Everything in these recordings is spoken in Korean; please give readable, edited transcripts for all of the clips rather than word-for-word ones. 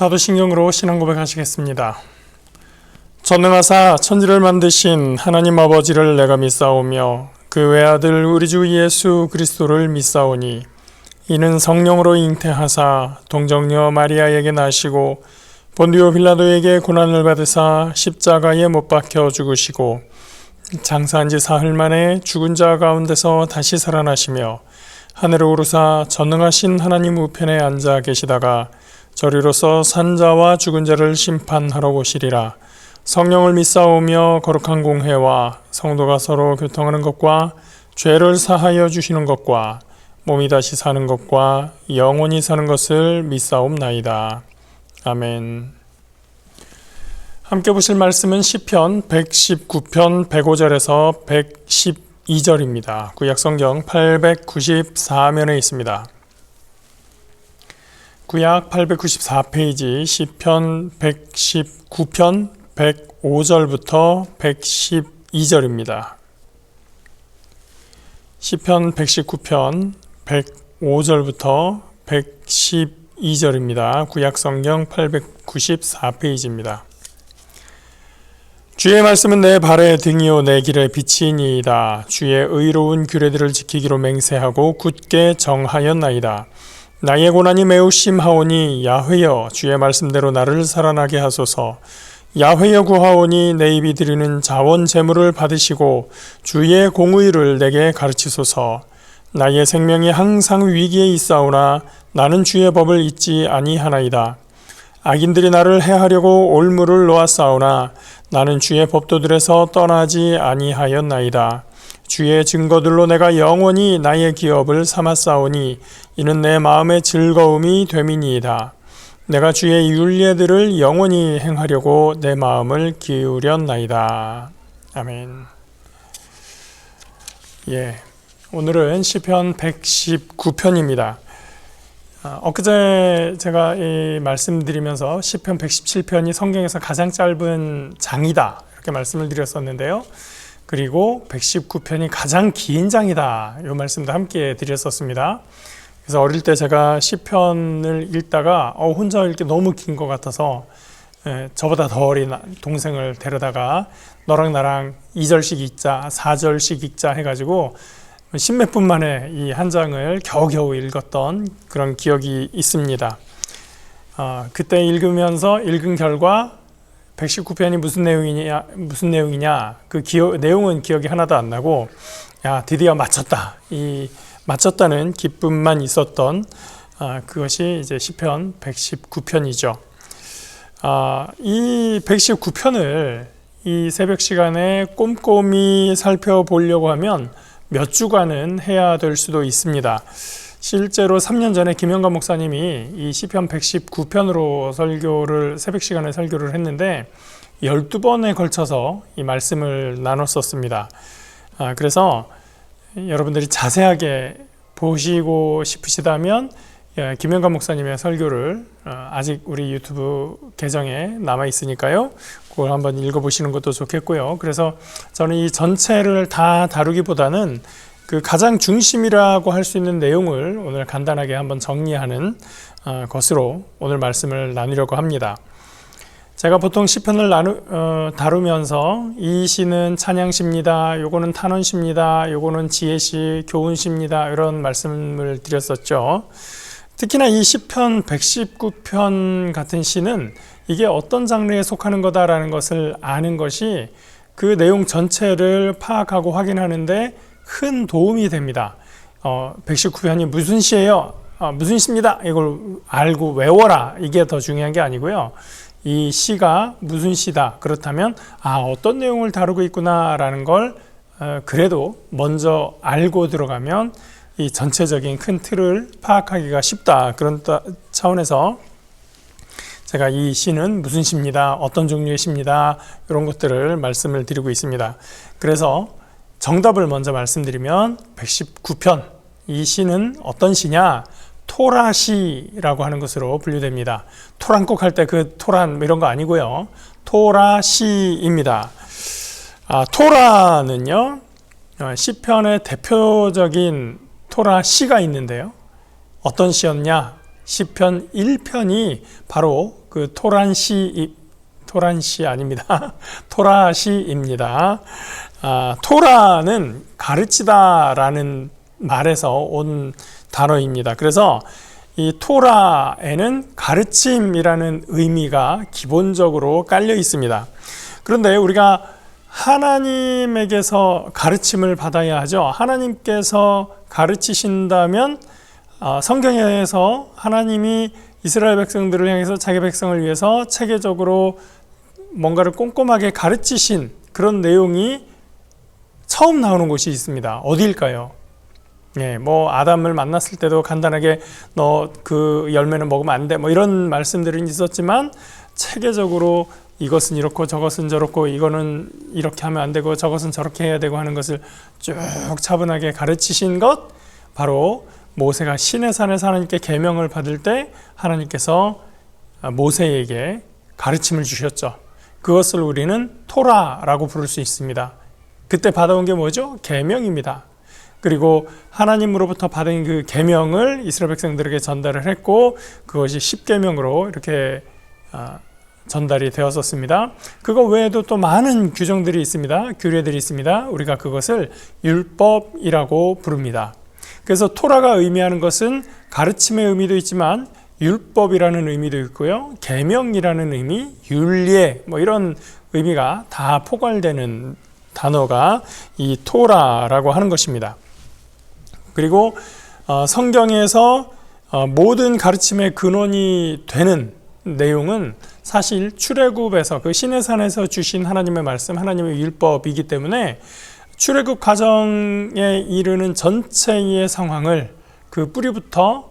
사도신경으로 신앙 고백하시겠습니다. 전능하사 천지를 만드신 하나님 아버지를 내가 믿사오며 그 외아들 우리 주 예수 그리스도를 믿사오니 이는 성령으로 잉태하사 동정녀 마리아에게 나시고 본디오 빌라도에게 고난을 받으사 십자가에 못 박혀 죽으시고 장사한 지 사흘 만에 죽은 자 가운데서 다시 살아나시며 하늘에 오르사 전능하신 하나님 우편에 앉아 계시다가 저리로서 산자와 죽은 자를 심판하러 오시리라. 성령을 믿사오며 거룩한 공회와 성도가 서로 교통하는 것과 죄를 사하여 주시는 것과 몸이 다시 사는 것과 영원히 사는 것을 믿사옵나이다. 아멘. 함께 보실 말씀은 시편 119편 105절에서 112절입니다. 구약성경 894면에 있습니다. 구약 894페이지 시편 119편 105절부터 112절입니다. 시편 119편 105절부터 112절입니다. 구약성경 894페이지입니다. 주의 말씀은 내 발의 등이요 내 길의 빛이니이다. 주의 의로운 규례들을 지키기로 맹세하고 굳게 정하였나이다. 나의 고난이 매우 심하오니 야훼여 주의 말씀대로 나를 살아나게 하소서. 야훼여 구하오니 내 입이 드리는 자원 제물을 받으시고 주의 공의를 내게 가르치소서. 나의 생명이 항상 위기에 있사오나 나는 주의 법을 잊지 아니하나이다. 악인들이 나를 해하려고 올무를 놓았사오나 나는 주의 법도들에서 떠나지 아니하였나이다. 주의 증거들로 내가 영원히 나의 기업을 삼았사오니 이는 내 마음의 즐거움이 됨이니이다. 내가 주의 율례들을 영원히 행하려고 내 마음을 기울였나이다. 아멘. 오늘은 시편 119편입니다. 엊그제 제가 말씀드리면서 시편 117편이 성경에서 가장 짧은 장이다 이렇게 말씀을 드렸었는데요. 그리고 119편이 가장 긴 장이다 이 말씀도 함께 드렸었습니다. 그래서 어릴 때 제가 시편을 읽다가 혼자 읽기 너무 긴 것 같아서 저보다 더 어린 동생을 데려다가 너랑 나랑 2절씩 읽자 4절씩 읽자 해가지고 십몇 분 만에 이 한 장을 겨우겨우 읽었던 그런 기억이 있습니다. 그때 읽으면서 읽은 결과 119편이 무슨 내용이냐 그 내용은 기억이 하나도 안 나고 드디어 마쳤다는 기쁨만 있었던 그것이 이제 시편 119편이죠. 이 119편을 이 새벽 시간에 꼼꼼히 살펴보려고 하면 몇 주간은 해야 될 수도 있습니다. 실제로 3년 전에 김영관 목사님이 이 시편 119편으로 새벽 시간에 설교를 했는데 12번에 걸쳐서 이 말씀을 나눴었습니다. 그래서 여러분들이 자세하게 보시고 싶으시다면 김영관 목사님의 설교를 아직 우리 유튜브 계정에 남아 있으니까요. 그걸 한번 읽어보시는 것도 좋겠고요. 그래서 저는 이 전체를 다 다루기보다는 그 가장 중심이라고 할 수 있는 내용을 오늘 간단하게 한번 정리하는 것으로 오늘 말씀을 나누려고 합니다. 제가 보통 시편을 다루면서 이 시는 찬양시입니다. 요거는 탄원시입니다. 요거는 지혜시, 교훈시입니다. 이런 말씀을 드렸었죠. 특히나 이 시편 119편 같은 시는 이게 어떤 장르에 속하는 거다라는 것을 아는 것이 그 내용 전체를 파악하고 확인하는데 큰 도움이 됩니다. 119편이 무슨 시예요? 무슨 시입니다. 이걸 알고 외워라. 이게 더 중요한 게 아니고요. 이 시가 무슨 시다. 그렇다면 어떤 내용을 다루고 있구나라는 걸 그래도 먼저 알고 들어가면 이 전체적인 큰 틀을 파악하기가 쉽다. 그런 차원에서 제가 이 시는 무슨 시입니다. 어떤 종류의 시입니다. 이런 것들을 말씀을 드리고 있습니다. 그래서 정답을 먼저 말씀드리면 119편 이 시는 어떤 시냐? 토라시라고 하는 것으로 분류됩니다. 토란국 할 때 그 토란 이런 거 아니고요. 토라시입니다. 토라는요 시편의 대표적인 토라 시가 있는데요. 어떤 시였냐? 시편 1편이 바로 그 토란시 아닙니다. 토라시입니다. 토라는 가르치다라는 말에서 온 단어입니다. 그래서 이 토라에는 가르침이라는 의미가 기본적으로 깔려 있습니다. 그런데 우리가 하나님에게서 가르침을 받아야 하죠. 하나님께서 가르치신다면 성경에서 하나님이 이스라엘 백성들을 향해서 자기 백성을 위해서 체계적으로 뭔가를 꼼꼼하게 가르치신 그런 내용이 처음 나오는 곳이 있습니다. 어디일까요? 아담을 만났을 때도 간단하게 너 그 열매는 먹으면 안 돼, 이런 말씀들은 있었지만 체계적으로 이것은 이렇고 저것은 저렇고 이거는 이렇게 하면 안 되고 저것은 저렇게 해야 되고 하는 것을 쭉 차분하게 가르치신 것, 바로 모세가 시내산에서 하나님께 계명을 받을 때 하나님께서 모세에게 가르침을 주셨죠. 그것을 우리는 토라라고 부를 수 있습니다. 그때 받아온 게 뭐죠? 계명입니다. 그리고 하나님으로부터 받은 그 계명을 이스라엘 백성들에게 전달을 했고, 그것이 10계명으로 이렇게 전달이 되었었습니다. 그거 외에도 또 많은 규정들이 있습니다. 규례들이 있습니다. 우리가 그것을 율법이라고 부릅니다. 그래서 토라가 의미하는 것은 가르침의 의미도 있지만 율법이라는 의미도 있고요, 계명이라는 의미, 율례 이런 의미가 다 포괄되는 단어가 이 토라라고 하는 것입니다. 그리고 성경에서 모든 가르침의 근원이 되는 내용은 사실 출애굽에서 그 시내산에서 주신 하나님의 말씀, 하나님의 율법이기 때문에 출애굽 과정에 이르는 전체의 상황을 그 뿌리부터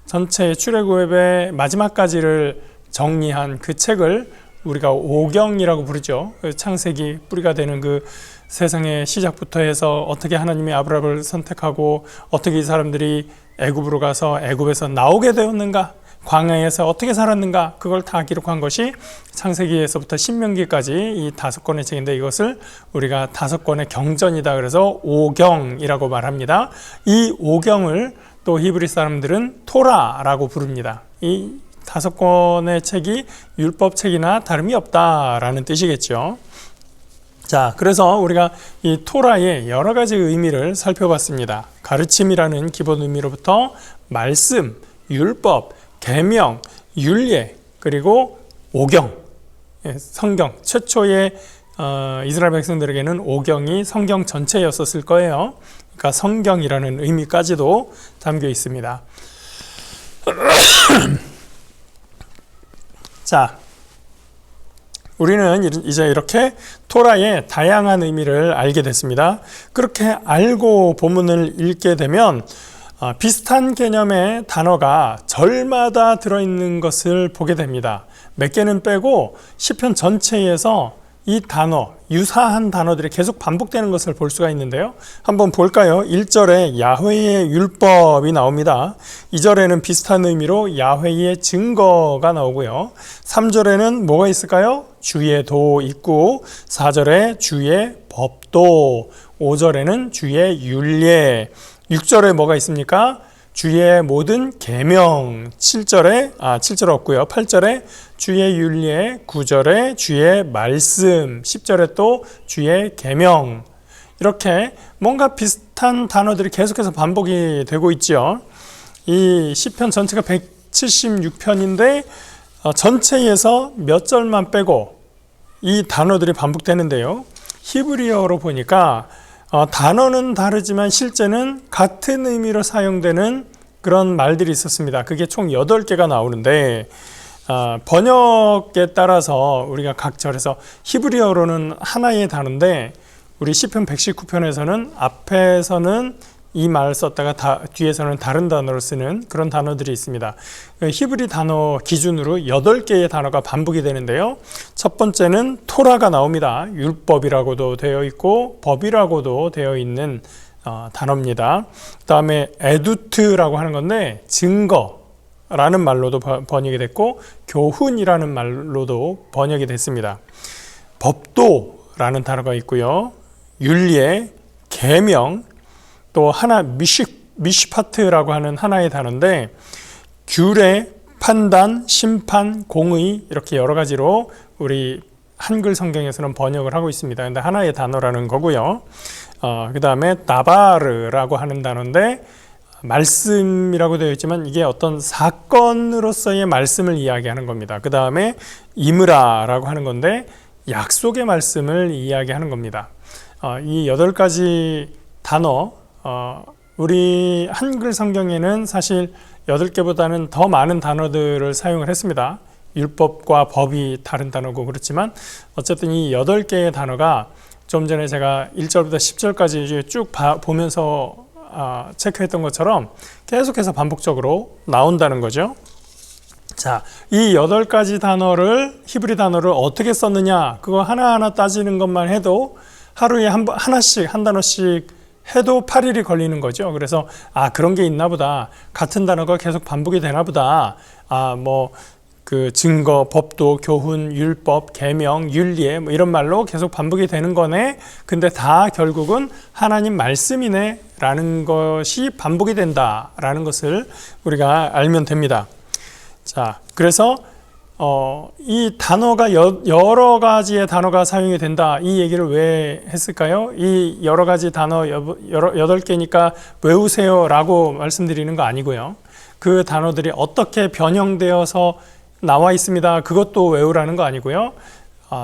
전체의 출애굽의 마지막까지를 정리한 그 책을 우리가 오경이라고 부르죠. 창세기 뿌리가 되는 그 세상의 시작부터 해서 어떻게 하나님이 아브라함을 선택하고 어떻게 이 사람들이 애굽으로 가서 애굽에서 나오게 되었는가, 광야에서 어떻게 살았는가, 그걸 다 기록한 것이 창세기에서부터 신명기까지 이 5권의 책인데, 이것을 우리가 5권의 경전이다 그래서 오경이라고 말합니다. 이 오경을 또 히브리 사람들은 토라라고 부릅니다. 이 5권의 책이 율법책이나 다름이 없다라는 뜻이겠죠. 자, 그래서 우리가 이 토라의 여러 가지 의미를 살펴봤습니다. 가르침이라는 기본 의미로부터 말씀, 율법, 계명, 율례, 그리고 오경, 성경. 최초의 이스라엘 백성들에게는 오경이 성경 전체였었을 거예요. 그러니까 성경이라는 의미까지도 담겨 있습니다. 자, 우리는 이제 이렇게 토라의 다양한 의미를 알게 됐습니다. 그렇게 알고 본문을 읽게 되면 비슷한 개념의 단어가 절마다 들어있는 것을 보게 됩니다. 몇 개는 빼고 시편 전체에서 이 단어, 유사한 단어들이 계속 반복되는 것을 볼 수가 있는데요. 한번 볼까요? 1절에 야훼의 율법이 나옵니다. 2절에는 비슷한 의미로 야훼의 증거가 나오고요. 3절에는 뭐가 있을까요? 주의 도 있고, 4절에 주의 법도, 5절에는 주의 율례, 6절에 뭐가 있습니까? 주의 모든 계명, 7절 없고요. 8절에 주의 율례, 9절에 주의 말씀, 10절에 또 주의 계명. 이렇게 뭔가 비슷한 단어들이 계속해서 반복이 되고 있죠. 이 시편 전체가 176편인데 전체에서 몇 절만 빼고 이 단어들이 반복되는데요. 히브리어로 보니까 단어는 다르지만 실제는 같은 의미로 사용되는 그런 말들이 있었습니다. 그게 총 8개가 나오는데 번역에 따라서 우리가 각 절에서 히브리어로는 하나의 단어인데, 우리 시편 119편에서는 앞에서는 이 말을 썼다가 뒤에서는 다른 단어를 쓰는 그런 단어들이 있습니다. 히브리 단어 기준으로 8개의 단어가 반복이 되는데요. 첫 번째는 토라가 나옵니다. 율법이라고도 되어 있고 법이라고도 되어 있는 단어입니다. 그 다음에 에두트라고 하는 건데 증거라는 말로도 번역이 됐고, 교훈이라는 말로도 번역이 됐습니다. 법도라는 단어가 있고요. 율례, 계명, 또 하나 미시파트라고 하는 하나의 단어인데, 규례, 판단, 심판, 공의 이렇게 여러 가지로 우리 한글 성경에서는 번역을 하고 있습니다. 근데 하나의 단어라는 거고요. 그 다음에 다바르라고 하는 단어인데 말씀이라고 되어 있지만 이게 어떤 사건으로서의 말씀을 이야기하는 겁니다. 그 다음에 이므라라고 하는 건데 약속의 말씀을 이야기하는 겁니다. 이 8가지 단어, 우리 한글 성경에는 사실 8개보다는 더 많은 단어들을 사용을 했습니다. 율법과 법이 다른 단어고 그렇지만 어쨌든 이 8개의 단어가 좀 전에 제가 1절부터 10절까지 쭉 보면서 체크했던 것처럼 계속해서 반복적으로 나온다는 거죠. 자, 이 8가지 단어를 히브리 단어를 어떻게 썼느냐 그거 하나하나 따지는 것만 해도 하루에 하나씩 한 단어씩 해도 8일이 걸리는 거죠. 그래서 그런 게 있나 보다. 같은 단어가 계속 반복이 되나 보다. 그 증거, 법도, 교훈, 율법, 계명, 윤리에 이런 말로 계속 반복이 되는 거네. 근데 다 결국은 하나님 말씀이네 라는 것이 반복이 된다라는 것을 우리가 알면 됩니다. 자, 그래서 이 단어가 여러 가지의 단어가 사용이 된다. 이 얘기를 왜 했을까요? 이 여러 가지 단어 8개니까 외우세요 라고 말씀드리는 거 아니고요. 그 단어들이 어떻게 변형되어서 나와 있습니다. 그것도 외우라는 거 아니고요.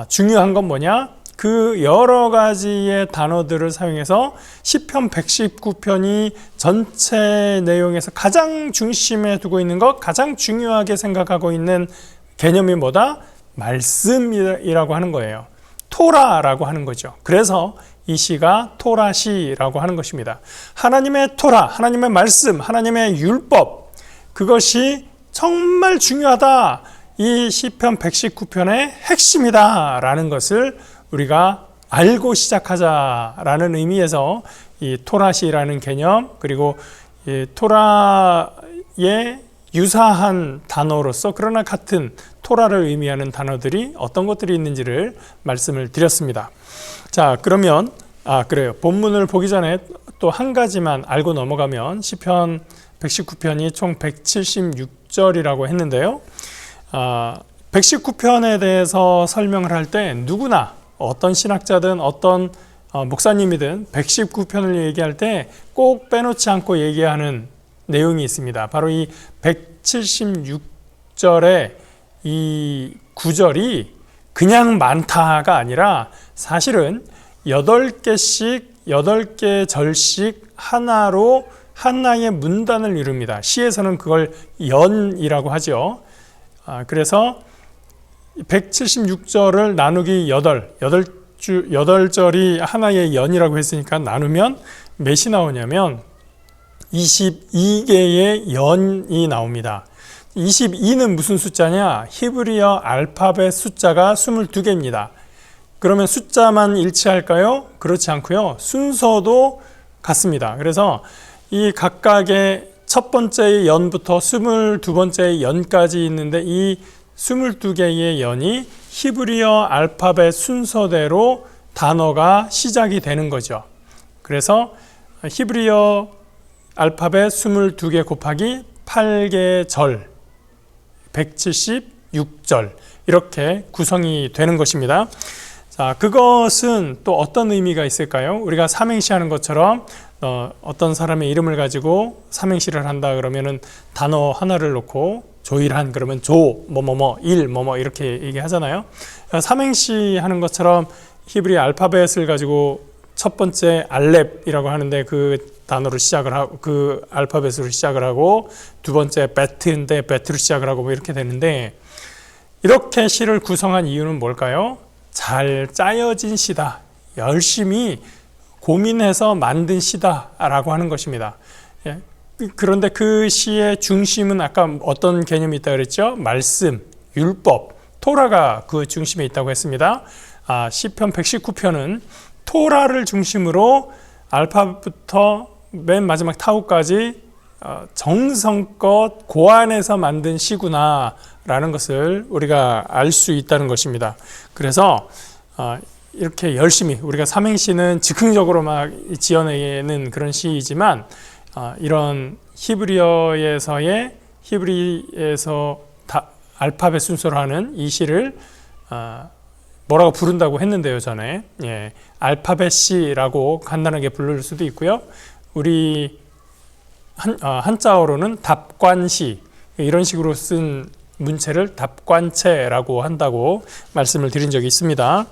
중요한 건 뭐냐? 그 여러 가지의 단어들을 사용해서 시편 119편이 전체 내용에서 가장 중심에 두고 있는 것, 가장 중요하게 생각하고 있는 개념이 뭐다? 말씀이라고 하는 거예요. 토라라고 하는 거죠. 그래서 이 시가 토라시라고 하는 것입니다. 하나님의 토라, 하나님의 말씀, 하나님의 율법, 그것이 정말 중요하다. 이 시편 119편의 핵심이다 라는 것을 우리가 알고 시작하자라는 의미에서 이 토라시라는 개념, 그리고 이 토라의 유사한 단어로서 그러나 같은 토라를 의미하는 단어들이 어떤 것들이 있는지를 말씀을 드렸습니다. 자, 그러면 그래요. 본문을 보기 전에 또 한 가지만 알고 넘어가면 시편 119편이 총 176절이라고 했는데요. 119편에 대해서 설명을 할 때 누구나 어떤 신학자든 어떤 목사님이든 119편을 얘기할 때 꼭 빼놓지 않고 얘기하는 내용이 있습니다. 바로 이 176절의 이 구절이 그냥 많다가 아니라 사실은 8개씩 8개 절씩 하나로 하나의 문단을 이룹니다. 시에서는 그걸 연이라고 하죠. 그래서 176절을 나누기 8절이 하나의 연이라고 했으니까 나누면 몇이 나오냐면 22개의 연이 나옵니다. 22는 무슨 숫자냐? 히브리어 알파벳 숫자가 22개입니다. 그러면 숫자만 일치할까요? 그렇지 않고요. 순서도 같습니다. 그래서 이 각각의 첫 번째의 연부터 22번째의 연까지 있는데 이 22개의 연이 히브리어 알파벳 순서대로 단어가 시작이 되는 거죠. 그래서 히브리어 알파벳 22개 곱하기 8개 절, 176절 이렇게 구성이 되는 것입니다. 자, 그것은 또 어떤 의미가 있을까요? 우리가 삼행시 하는 것처럼 어떤 사람의 이름을 가지고 삼행시를 한다 그러면은 단어 하나를 놓고 조일한 그러면 조 뭐뭐뭐 일 뭐뭐 이렇게 얘기하잖아요. 삼행시 하는 것처럼 히브리 알파벳을 가지고 첫 번째 알렙이라고 하는데 그 단어로 시작을 하고 그 알파벳으로 시작을 하고 두 번째 베트인데 베트로 시작을 하고 뭐 이렇게 되는데 이렇게 시를 구성한 이유는 뭘까요? 잘 짜여진 시다. 열심히 고민해서 만든 시다라고 하는 것입니다. 예. 그런데 그 시의 중심은 아까 어떤 개념이 있다고 그랬죠? 말씀, 율법, 토라가 그 중심에 있다고 했습니다. 시편 119편은 토라를 중심으로 알파부터 맨 마지막 타우까지 정성껏 고안해서 만든 시구나라는 것을 우리가 알 수 있다는 것입니다. 그래서 이렇게 열심히 우리가 삼행시는 즉흥적으로 막 지어내는 그런 시이지만 이런 히브리어에서의 히브리에서 알파벳 순서로 하는 이 시를 뭐라고 부른다고 했는데요, 전에. 예, 알파벳 시라고 간단하게 부를 수도 있고요. 우리 한자어로는 답관시, 이런 식으로 쓴 문체를 답관체라고 한다고 말씀을 드린 적이 있습니다.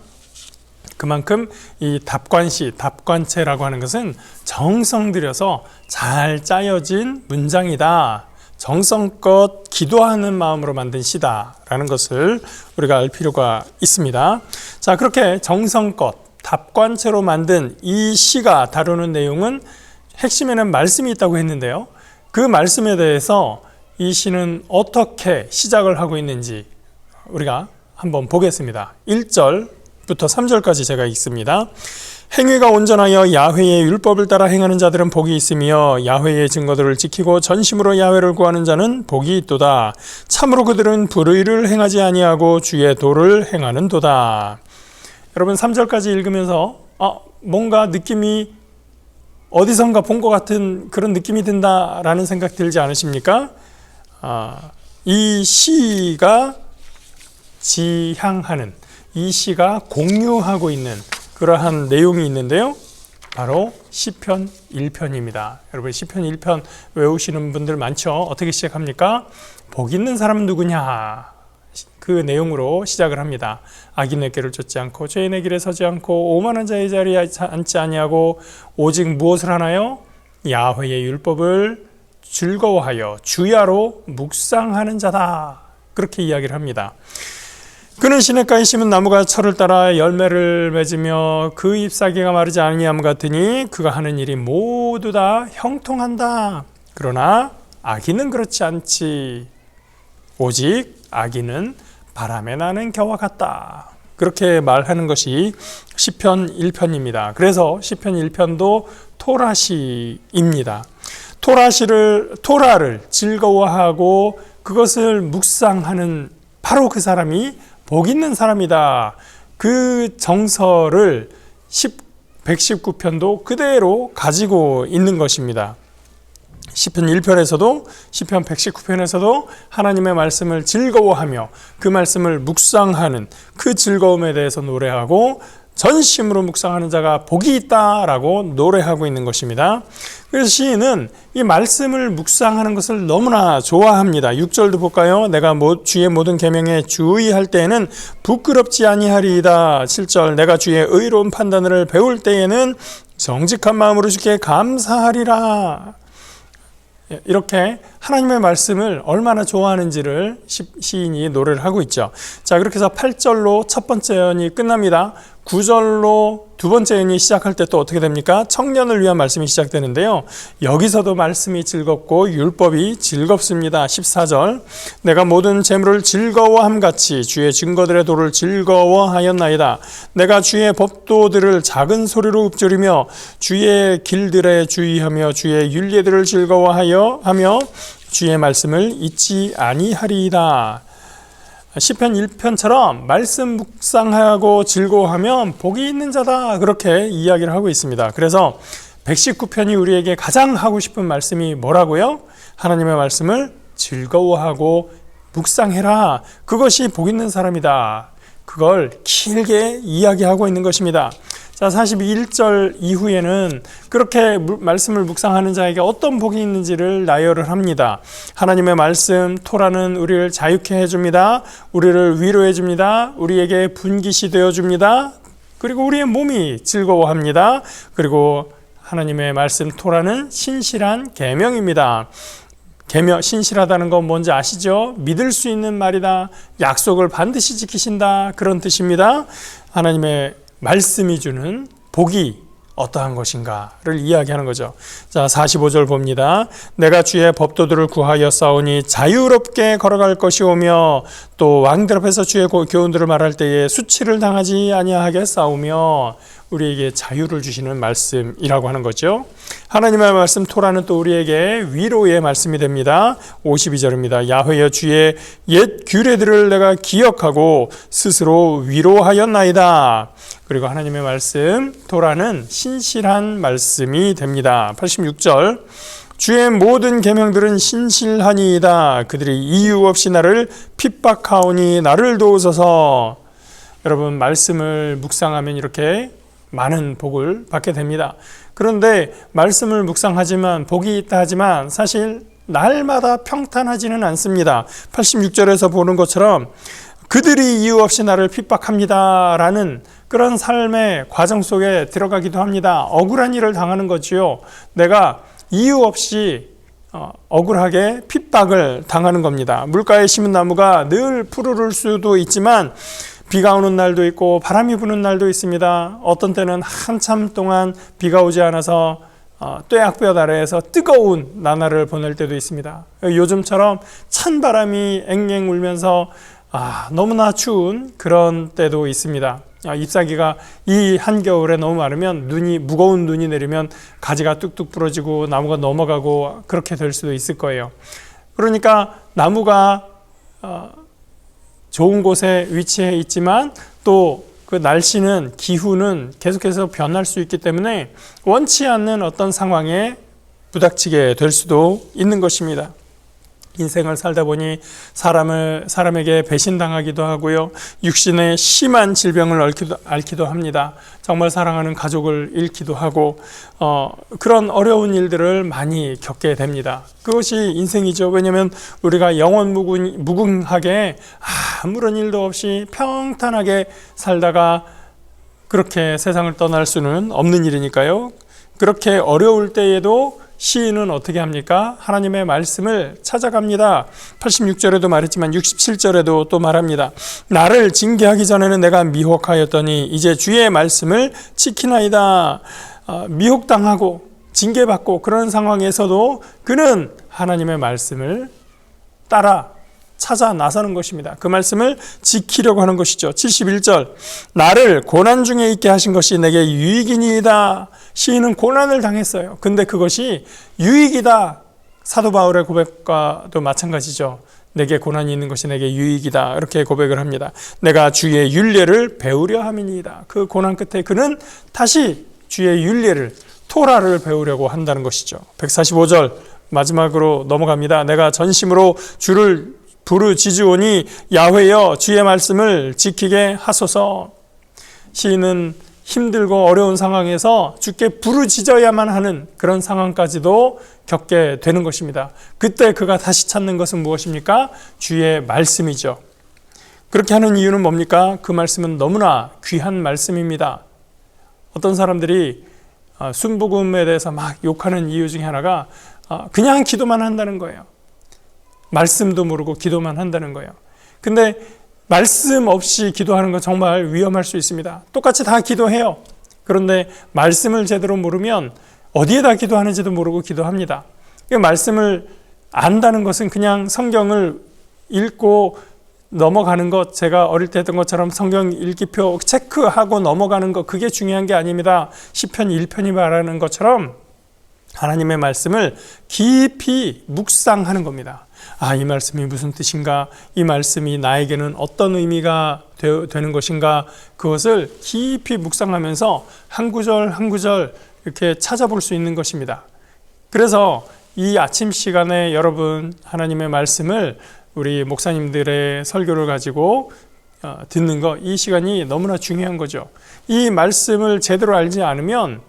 그만큼 이 답관시, 답관체라고 하는 것은 정성 들여서 잘 짜여진 문장이다. 정성껏 기도하는 마음으로 만든 시다라는 것을 우리가 알 필요가 있습니다. 자, 그렇게 정성껏 답관체로 만든 이 시가 다루는 내용은 핵심에는 말씀이 있다고 했는데요. 그 말씀에 대해서 이 시는 어떻게 시작을 하고 있는지 우리가 한번 보겠습니다. 1절부터 3절까지 제가 읽습니다. 행위가 온전하여 야훼의 율법을 따라 행하는 자들은 복이 있으며 야훼의 증거들을 지키고 전심으로 야훼를 구하는 자는 복이 있도다. 참으로 그들은 불의를 행하지 아니하고 주의 도를 행하는도다. 여러분 3절까지 읽으면서 뭔가 느낌이 어디선가 본 것 같은 그런 느낌이 든다라는 생각 들지 않으십니까? 이 시가 지향하는, 이 시가 공유하고 있는 그러한 내용이 있는데요. 바로 시편 1편입니다. 여러분 시편 1편 외우시는 분들 많죠? 어떻게 시작합니까? 복 있는 사람은 누구냐? 그 내용으로 시작을 합니다. 악인의 길을 쫓지 않고 죄인의 길에 서지 않고 오만한 자의 자리에 앉지 아니하고 오직 무엇을 하나요? 야훼의 율법을 즐거워하여 주야로 묵상하는 자다. 그렇게 이야기를 합니다. 그는 시냇가에 심은 나무가 철을 따라 열매를 맺으며 그 잎사귀가 마르지 아니함 같으니 그가 하는 일이 모두 다 형통한다. 그러나 악인은 그렇지 않지. 오직 악인은 바람에 나는 겨와 같다. 그렇게 말하는 것이 시편 1편입니다. 그래서 시편 1편도 토라시입니다. 토라를 즐거워하고 그것을 묵상하는 바로 그 사람이 복 있는 사람이다. 그 정서를 119편도 그대로 가지고 있는 것입니다. 시편 1편에서도 시편 119편에서도 하나님의 말씀을 즐거워하며 그 말씀을 묵상하는 그 즐거움에 대해서 노래하고 전심으로 묵상하는 자가 복이 있다라고 노래하고 있는 것입니다. 그래서 시인은 이 말씀을 묵상하는 것을 너무나 좋아합니다. 6절도 볼까요? 내가 주의 모든 계명에 주의할 때에는 부끄럽지 아니하리이다. 7절 내가 주의 의로운 판단을 배울 때에는 정직한 마음으로 주께 감사하리라. 이렇게 하나님의 말씀을 얼마나 좋아하는지를 시인이 노래를 하고 있죠. 자, 그렇게 해서 8절로 첫 번째 예언이 끝납니다. 9절로 두 번째 예언이 시작할 때 또 어떻게 됩니까? 청년을 위한 말씀이 시작되는데요. 여기서도 말씀이 즐겁고 율법이 즐겁습니다. 14절 내가 모든 재물을 즐거워함같이 주의 증거들의 도를 즐거워하였나이다. 내가 주의 법도들을 작은 소리로 읊조리며 주의 길들에 주의하며 주의 율례들을 즐거워하며 주의 말씀을 잊지 아니하리이다. 시편 1편처럼 말씀 묵상하고 즐거워하면 복이 있는 자다. 그렇게 이야기를 하고 있습니다. 그래서 119편이 우리에게 가장 하고 싶은 말씀이 뭐라고요? 하나님의 말씀을 즐거워하고 묵상해라. 그것이 복 있는 사람이다. 그걸 길게 이야기하고 있는 것입니다. 자, 41절 이후에는 그렇게 말씀을 묵상하는 자에게 어떤 복이 있는지를 나열을 합니다. 하나님의 말씀, 토라는 우리를 자유케 해줍니다. 우리를 위로해 줍니다. 우리에게 분깃이 되어줍니다. 그리고 우리의 몸이 즐거워합니다. 그리고 하나님의 말씀, 토라는 신실한 계명입니다. 신실하다는 건 뭔지 아시죠? 믿을 수 있는 말이다. 약속을 반드시 지키신다. 그런 뜻입니다. 하나님의 말씀이 주는 복이 어떠한 것인가를 이야기하는 거죠. 자, 45절 봅니다. 내가 주의 법도들을 구하여 싸우니 자유롭게 걸어갈 것이오며 또 왕들 앞에서 주의 교훈들을 말할 때에 수치를 당하지 아니하게 싸우며 우리에게 자유를 주시는 말씀이라고 하는 거죠. 하나님의 말씀 토라는 또 우리에게 위로의 말씀이 됩니다. 52절입니다. 야훼여 주의 옛 규례들을 내가 기억하고 스스로 위로하였나이다. 그리고 하나님의 말씀 토라는 신실한 말씀이 됩니다. 86절 주의 모든 계명들은 신실하니이다. 그들이 이유 없이 나를 핍박하오니 나를 도우소서. 여러분, 말씀을 묵상하면 이렇게 많은 복을 받게 됩니다. 그런데 말씀을 묵상하지만 복이 있다 하지만 사실 날마다 평탄하지는 않습니다. 86절에서 보는 것처럼 그들이 이유 없이 나를 핍박합니다 라는 그런 삶의 과정 속에 들어가기도 합니다. 억울한 일을 당하는 거지요. 내가 이유 없이 억울하게 핍박을 당하는 겁니다. 물가에 심은 나무가 늘 푸르를 수도 있지만 비가 오는 날도 있고 바람이 부는 날도 있습니다. 어떤 때는 한참 동안 비가 오지 않아서 뙤약볕 아래에서 뜨거운 나날을 보낼 때도 있습니다. 요즘처럼 찬 바람이 앵앵 울면서 너무나 추운 그런 때도 있습니다. 잎사귀가 이 한겨울에 너무 마르면 무거운 눈이 내리면 가지가 뚝뚝 부러지고 나무가 넘어가고 그렇게 될 수도 있을 거예요. 그러니까 나무가 좋은 곳에 위치해 있지만 또 그 날씨는 기후는 계속해서 변할 수 있기 때문에 원치 않는 어떤 상황에 부닥치게 될 수도 있는 것입니다. 인생을 살다 보니 사람에게 배신당하기도 하고요. 육신의 심한 질병을 앓기도 합니다. 정말 사랑하는 가족을 잃기도 하고 그런 어려운 일들을 많이 겪게 됩니다. 그것이 인생이죠. 왜냐하면 우리가 영원 무궁하게 아무런 일도 없이 평탄하게 살다가 그렇게 세상을 떠날 수는 없는 일이니까요. 그렇게 어려울 때에도 시인은 어떻게 합니까? 하나님의 말씀을 찾아갑니다. 86절에도 말했지만 67절에도 또 말합니다. 나를 징계하기 전에는 내가 미혹하였더니 이제 주의 말씀을 지키나이다. 미혹당하고 징계받고 그런 상황에서도 그는 하나님의 말씀을 따라 찾아 나서는 것입니다. 그 말씀을 지키려고 하는 것이죠. 71절 나를 고난 중에 있게 하신 것이 내게 유익이니이다. 시인은 고난을 당했어요. 근데 그것이 유익이다. 사도 바울의 고백과도 마찬가지죠. 내게 고난이 있는 것이 내게 유익이다. 이렇게 고백을 합니다. 내가 주의 율례를 배우려 함이니이다. 그 고난 끝에 그는 다시 주의 율례를 토라를 배우려고 한다는 것이죠. 145절 마지막으로 넘어갑니다. 내가 전심으로 주를 부르짖으오니 야훼여 주의 말씀을 지키게 하소서. 시인은 힘들고 어려운 상황에서 주께 부르짖어야만 하는 그런 상황까지도 겪게 되는 것입니다. 그때 그가 다시 찾는 것은 무엇입니까? 주의 말씀이죠. 그렇게 하는 이유는 뭡니까? 그 말씀은 너무나 귀한 말씀입니다. 어떤 사람들이 순복음에 대해서 막 욕하는 이유 중에 하나가 그냥 기도만 한다는 거예요. 말씀도 모르고 기도만 한다는 거예요. 근데 말씀 없이 기도하는 건 정말 위험할 수 있습니다. 똑같이 다 기도해요. 그런데 말씀을 제대로 모르면 어디에다 기도하는지도 모르고 기도합니다. 말씀을 안다는 것은 그냥 성경을 읽고 넘어가는 것, 제가 어릴 때 했던 것처럼 성경 읽기표 체크하고 넘어가는 것, 그게 중요한 게 아닙니다. 시편 1편이 말하는 것처럼 하나님의 말씀을 깊이 묵상하는 겁니다. 이 말씀이 무슨 뜻인가? 이 말씀이 나에게는 어떤 의미가 되는 것인가? 그것을 깊이 묵상하면서 한 구절 한 구절 이렇게 찾아볼 수 있는 것입니다. 그래서 이 아침 시간에 여러분 하나님의 말씀을 우리 목사님들의 설교를 가지고 듣는 것, 이 시간이 너무나 중요한 거죠. 이 말씀을 제대로 알지 않으면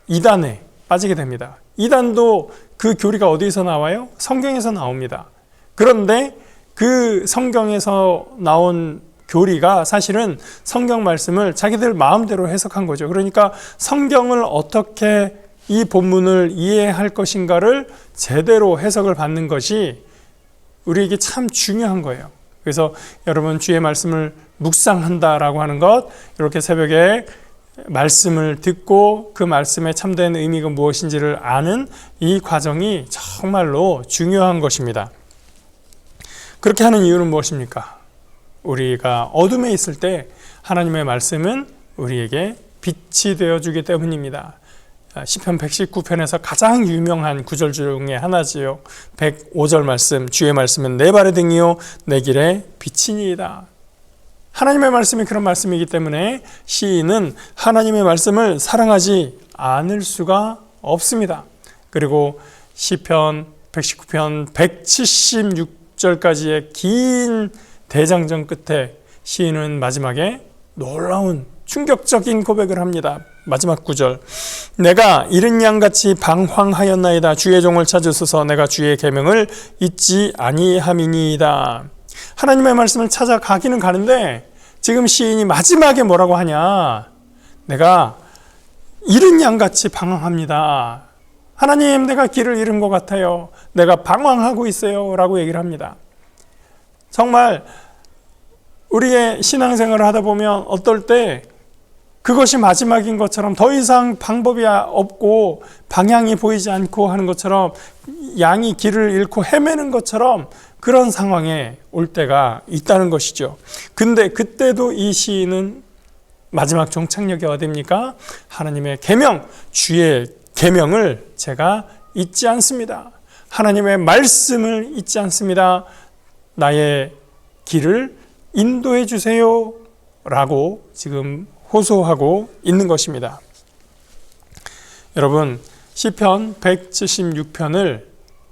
이단에 빠지게 됩니다. 이단도 그 교리가 어디서 나와요? 성경에서 나옵니다. 그런데 그 성경에서 나온 교리가 사실은 성경 말씀을 자기들 마음대로 해석한 거죠. 그러니까 성경을 어떻게 이 본문을 이해할 것인가를 제대로 해석을 받는 것이 우리에게 참 중요한 거예요. 그래서 여러분 주의 말씀을 묵상한다라고 하는 것, 이렇게 새벽에 말씀을 듣고 그 말씀의 참된 의미가 무엇인지를 아는 이 과정이 정말로 중요한 것입니다. 그렇게 하는 이유는 무엇입니까? 우리가 어둠에 있을 때 하나님의 말씀은 우리에게 빛이 되어주기 때문입니다. 시편 119편에서 가장 유명한 구절 중에 하나지요. 105절 말씀, 주의 말씀은 내 발의 등이요 내 길의 빛이니이다. 하나님의 말씀이 그런 말씀이기 때문에 시인은 하나님의 말씀을 사랑하지 않을 수가 없습니다. 그리고 시편 119편 176절까지의 긴 대장정 끝에 시인은 마지막에 놀라운 충격적인 고백을 합니다. 마지막 구절, 내가 잃은 양같이 방황하였나이다. 주의 종을 찾으소서. 내가 주의 계명을 잊지 아니함이니이다. 하나님의 말씀을 찾아가기는 가는데 지금 시인이 마지막에 뭐라고 하냐, 내가 잃은 양같이 방황합니다. 하나님, 내가 길을 잃은 것 같아요. 내가 방황하고 있어요 라고 얘기를 합니다. 정말 우리의 신앙생활을 하다 보면 어떨 때 그것이 마지막인 것처럼 더 이상 방법이 없고 방향이 보이지 않고 하는 것처럼, 양이 길을 잃고 헤매는 것처럼 그런 상황에 올 때가 있다는 것이죠. 근데 그때도 이 시인은 마지막 종착역이 어디입니까? 하나님의 계명, 주의 계명을 제가 잊지 않습니다. 하나님의 말씀을 잊지 않습니다. 나의 길을 인도해 주세요 라고 지금 호소하고 있는 것입니다. 여러분, 시편 176편을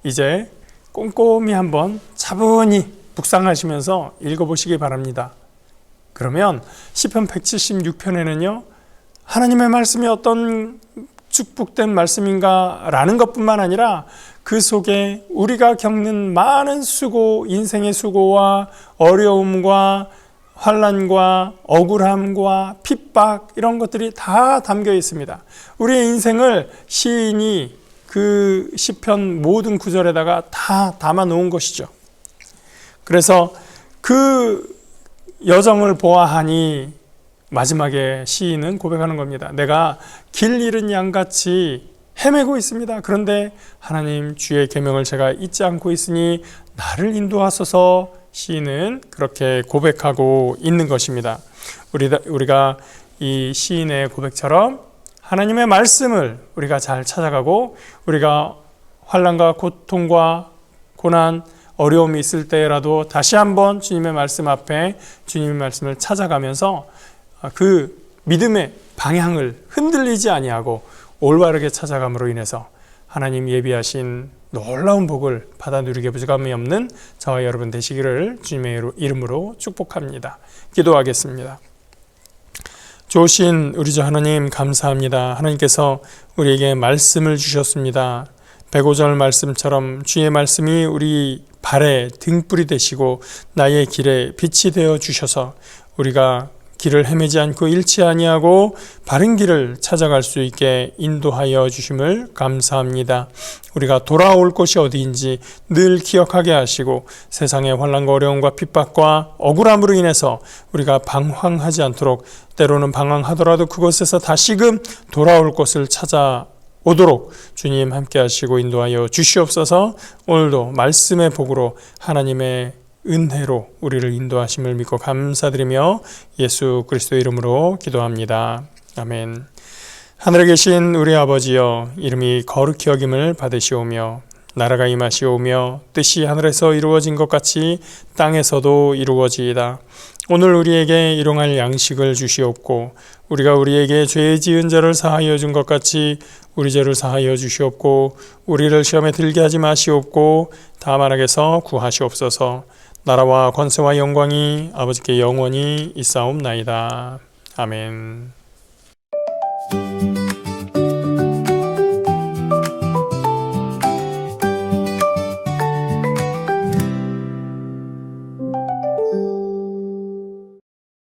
이제 꼼꼼히 한번 차분히 묵상하시면서 읽어보시기 바랍니다. 그러면 시편 176편에는요, 하나님의 말씀이 어떤 축복된 말씀인가 라는 것뿐만 아니라 그 속에 우리가 겪는 많은 수고, 인생의 수고와 어려움과 환난과 억울함과 핍박, 이런 것들이 다 담겨 있습니다. 우리의 인생을 시인이 그 시편 모든 구절에다가 다 담아 놓은 것이죠. 그래서 그 여정을 보아하니 마지막에 시인은 고백하는 겁니다. 내가 길 잃은 양같이 헤매고 있습니다. 그런데 하나님, 주의 계명을 제가 잊지 않고 있으니 나를 인도하소서. 시인은 그렇게 고백하고 있는 것입니다. 우리가 이 시인의 고백처럼 하나님의 말씀을 우리가 잘 찾아가고, 우리가 환난과 고통과 고난, 어려움이 있을 때라도 다시 한번 주님의 말씀 앞에 주님의 말씀을 찾아가면서 그 믿음의 방향을 흔들리지 아니하고 올바르게 찾아감으로 인해서 하나님 예비하신 놀라운 복을 받아 누리게 부족함이 없는 저와 여러분 되시기를 주님의 이름으로 축복합니다. 기도하겠습니다. 좋으신 우리 주 하나님, 감사합니다. 하나님께서 우리에게 말씀을 주셨습니다. 105절 말씀처럼 주의 말씀이 우리 발에 등불이 되시고 나의 길에 빛이 되어 주셔서 우리가 길을 헤매지 않고 잃지 아니하고 바른 길을 찾아갈 수 있게 인도하여 주심을 감사합니다. 우리가 돌아올 곳이 어디인지 늘 기억하게 하시고 세상의 환난과 어려움과 핍박과 억울함으로 인해서 우리가 방황하지 않도록, 때로는 방황하더라도 그곳에서 다시금 돌아올 곳을 찾아오도록 주님 함께 하시고 인도하여 주시옵소서. 오늘도 말씀의 복으로 하나님의 은혜로 우리를 인도하심을 믿고 감사드리며 예수 그리스도의 이름으로 기도합니다. 아멘. 하늘에 계신 우리 아버지여, 이름이 거룩히 여김을 받으시오며 나라가 임하시오며 뜻이 하늘에서 이루어진 것 같이 땅에서도 이루어지이다. 오늘 우리에게 일용할 양식을 주시옵고 우리가 우리에게 죄 지은 자를 사하여 준 것 같이 우리 죄를 사하여 주시옵고 우리를 시험에 들게 하지 마시옵고 다만 악에서 구하시옵소서. 나라와 권세와 영광이 아버지께 영원히 있사옵나이다. 아멘.